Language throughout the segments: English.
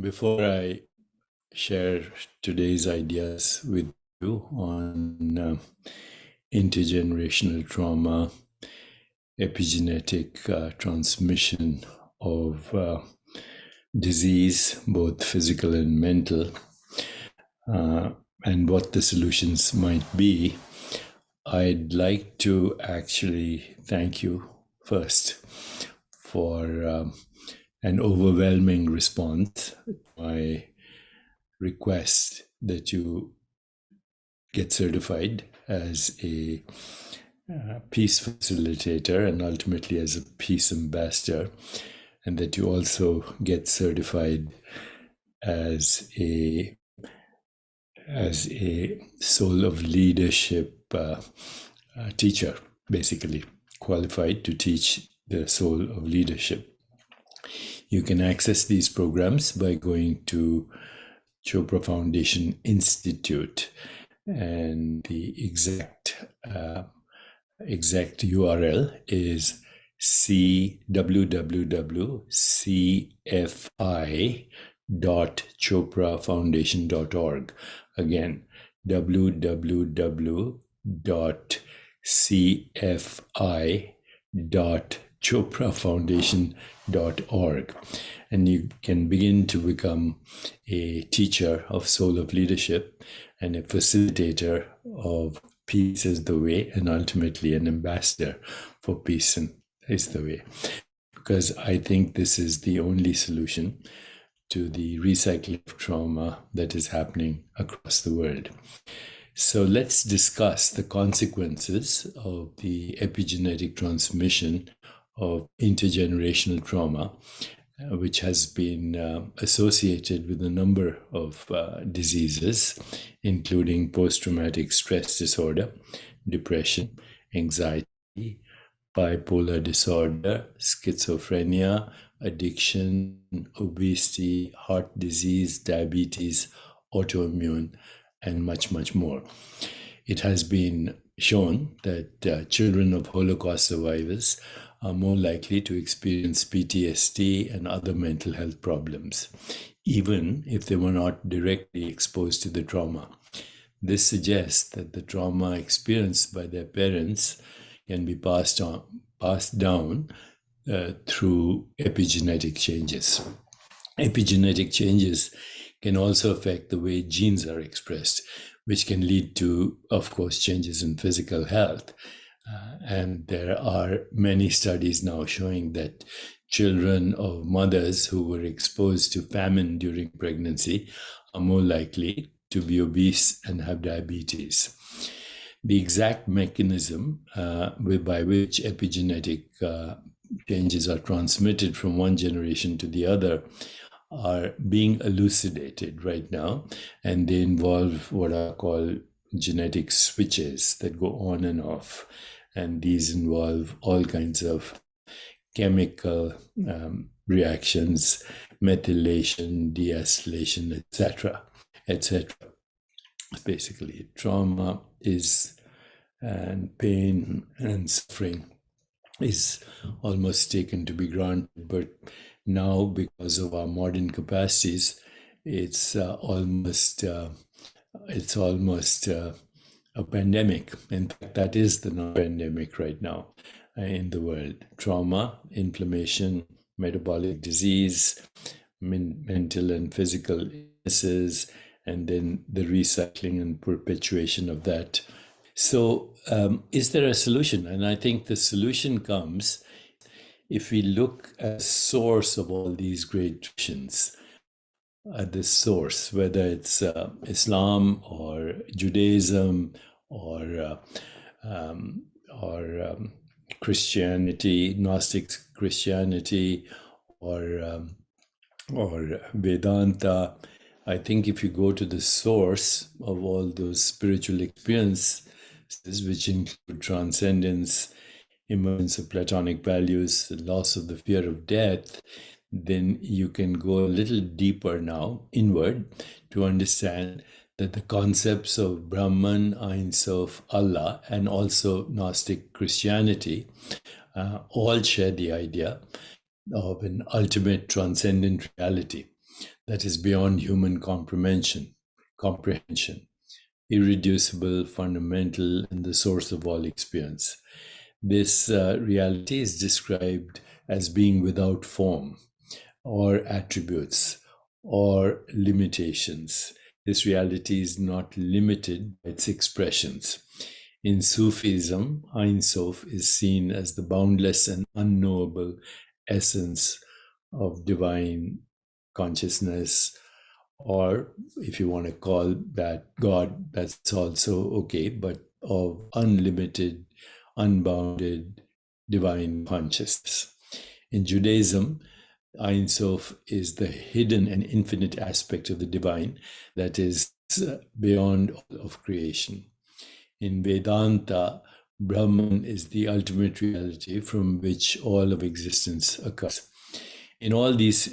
Before I share today's ideas with you on intergenerational trauma, epigenetic transmission of disease, both physical and mental, and what the solutions might be, I'd like to actually thank you first for an overwhelming response to my request that you get certified as a peace facilitator and ultimately as a peace ambassador, and that you also get certified as a soul of leadership teacher, basically qualified to teach the soul of leadership. You can access these programs by going to Chopra Foundation Institute, and the exact URL is www.cfi.choprafoundation.org. Again, www.cfi.choprafoundation.org. And you can begin to become a teacher of soul of leadership and a facilitator of peace is the way, and ultimately an ambassador for peace is the way. Because I think this is the only solution to the recycling of trauma that is happening across the world. So let's discuss the consequences of the epigenetic transmission of intergenerational trauma, which has been associated with a number of diseases, including post-traumatic stress disorder, depression, anxiety, bipolar disorder, schizophrenia, addiction, obesity, heart disease, diabetes, autoimmune, and much, much more. It has been shown that children of Holocaust survivors are more likely to experience PTSD and other mental health problems, even if they were not directly exposed to the trauma. This suggests that the trauma experienced by their parents can be passed down through epigenetic changes. Epigenetic changes can also affect the way genes are expressed, which can lead to, of course, changes in physical health. And there are many studies now showing that children of mothers who were exposed to famine during pregnancy are more likely to be obese and have diabetes. The exact mechanism by which epigenetic changes are transmitted from one generation to the other are being elucidated right now, and they involve what are called genetic switches that go on and off. And these involve all kinds of chemical reactions, methylation, deacylation, etc., etc. Basically, trauma is, and pain and suffering is almost taken to be granted, but now, because of our modern capacities, it's almost a pandemic. In fact, that is the pandemic right now in the world. Trauma, inflammation, metabolic disease, mental and physical illnesses, and then the recycling and perpetuation of that. So is there a solution? And I think the solution comes if we look at the source of all these great traditions, at the source, whether it's Islam or Judaism or Christianity, Gnostic Christianity, or Vedanta. I think if you go to the source of all those spiritual experiences, which include transcendence, emergence of Platonic values, the loss of the fear of death, then you can go a little deeper now, inward, to understand that the concepts of Brahman, Ein Sof, Allah, and also Gnostic Christianity all share the idea of an ultimate transcendent reality. that is beyond human comprehension, irreducible, fundamental, and the source of all experience. This reality is described as being without form or attributes or limitations. This reality is not limited by its expressions. In Sufism, Ein Sof is seen as the boundless and unknowable essence of divine consciousness, or if you want to call that God, that's also okay, but of unlimited, unbounded divine consciousness. In Judaism, Ein Sof is the hidden and infinite aspect of the divine that is beyond all of creation. In Vedanta, Brahman is the ultimate reality from which all of existence occurs. In all these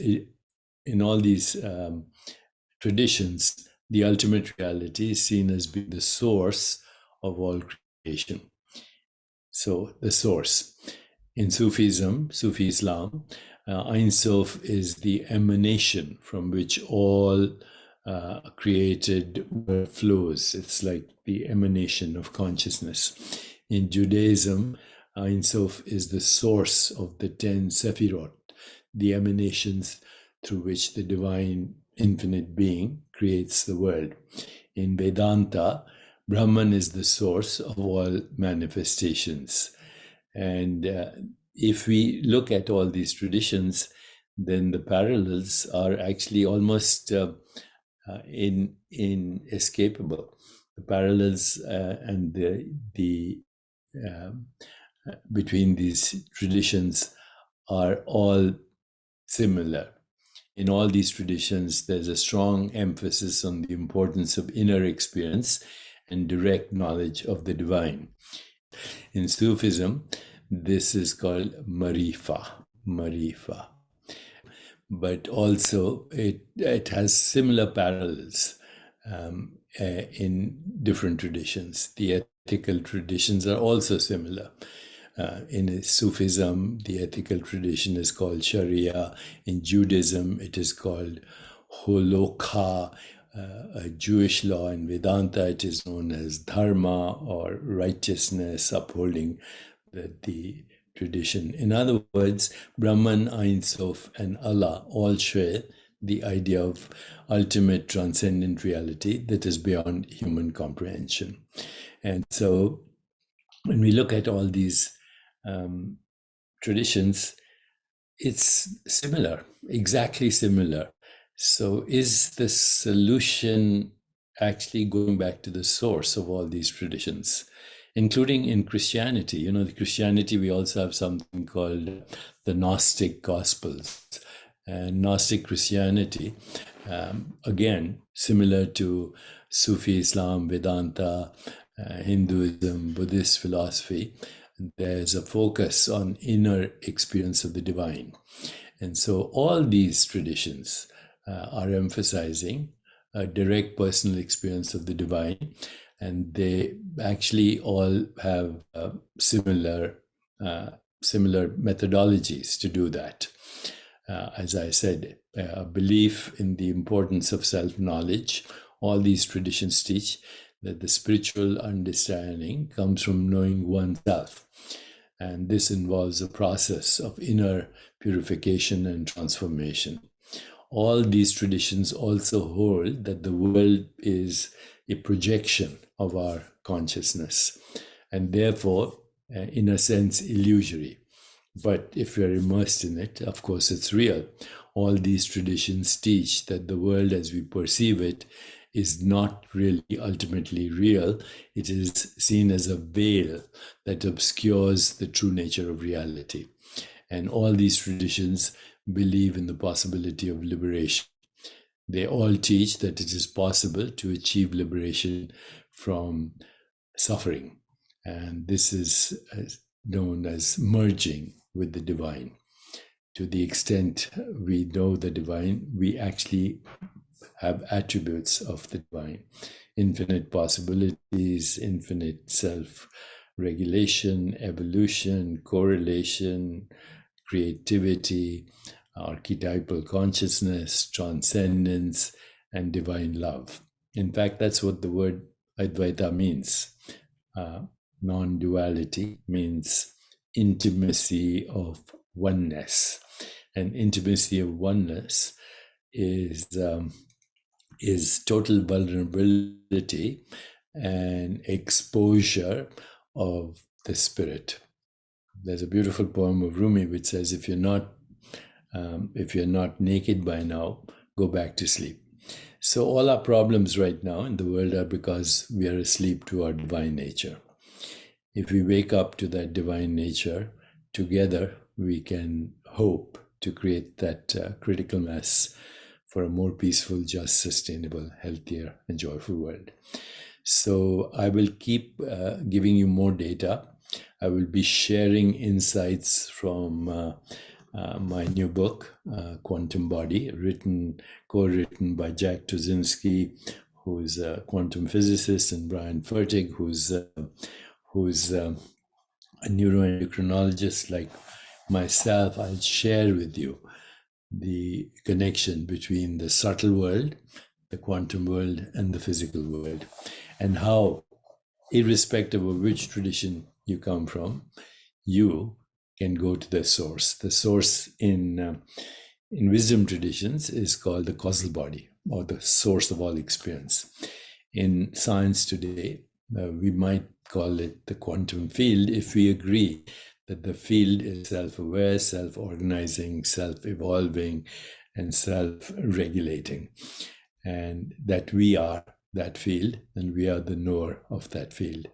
traditions, the ultimate reality is seen as being the source of all creation. So, the source. In Sufism, Sufi Islam, Ein Sof is the emanation from which all created world flows. It's like the emanation of consciousness. In Judaism, Ein Sof is the source of the 10 Sephirot, the emanations through which the divine infinite being creates the world. In Vedanta, Brahman is the source of all manifestations. And if we look at all these traditions, then the parallels are actually almost inescapable. The parallels and the between these traditions are all similar. In all these traditions, there's a strong emphasis on the importance of inner experience and direct knowledge of the divine. In Sufism, this is called marifa. But also it has similar parallels in different traditions. The ethical traditions are also similar. In Sufism, the ethical tradition is called Sharia. In Judaism, it is called Holokha. A Jewish law. In Vedanta, it is known as Dharma or righteousness, upholding the tradition. In other words, Brahman, Ein Sof, and Allah all share the idea of ultimate transcendent reality that is beyond human comprehension. And so when we look at all these traditions, it's similar, exactly similar. So is the solution actually going back to the source of all these traditions, including in Christianity? You know, the Christianity, we also have something called the Gnostic Gospels. And Gnostic Christianity, again, similar to Sufi Islam, Vedanta, Hinduism, Buddhist philosophy, there's a focus on inner experience of the divine. And so all these traditions are emphasizing a direct personal experience of the divine, and they actually all have similar methodologies to do that. As I said, a belief in the importance of self-knowledge. All these traditions teach that the spiritual understanding comes from knowing oneself. And this involves a process of inner purification and transformation. All these traditions also hold that the world is a projection of our consciousness, and therefore, in a sense, illusory. But if we're immersed in it, of course, it's real. All these traditions teach that the world as we perceive it is not really ultimately real. It is seen as a veil that obscures the true nature of reality. And all these traditions believe in the possibility of liberation. They all teach that it is possible to achieve liberation from suffering. And this is known as merging with the divine. To the extent we know the divine, we actually have attributes of the divine: infinite possibilities, infinite self-regulation, evolution, correlation, creativity, archetypal consciousness, transcendence, and divine love. In fact, that's what the word Advaita means. Non-duality means intimacy of oneness, and intimacy of oneness is total vulnerability and exposure of the spirit. There's a beautiful poem of Rumi which says, if you're not naked by now, go back to sleep. So all our problems right now in the world are because we are asleep to our divine nature. If we wake up to that divine nature, together we can hope to create that critical mass for a more peaceful, just, sustainable, healthier, and joyful world. So I will keep giving you more data. I will be sharing insights from my new book, Quantum Body, co-written by Jack Tuzinski, who's a quantum physicist, and Brian Fertig, who's a neuroendocrinologist like myself. I'll share with you the connection between the subtle world, the quantum world, and the physical world, and how, irrespective of which tradition you come from, you can go to the source. The source in wisdom traditions is called the causal body, or the source of all experience. In science today, we might call it the quantum field if we agree that the field is self-aware, self-organizing, self-evolving, and self-regulating, and that we are that field, and we are the knower of that field.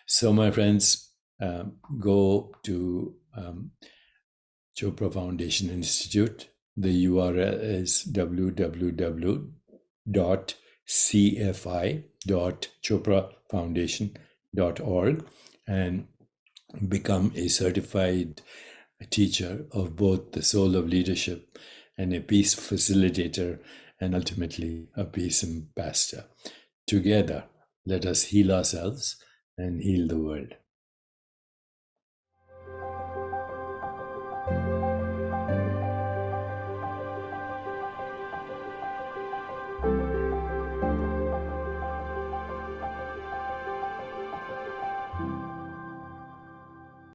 So, my friends, go to Chopra Foundation Institute. The URL is www.cfi.choprafoundation.org, and become a certified teacher of both the soul of leadership and a peace facilitator, and ultimately a peace ambassador. Together, let us heal ourselves and heal the world.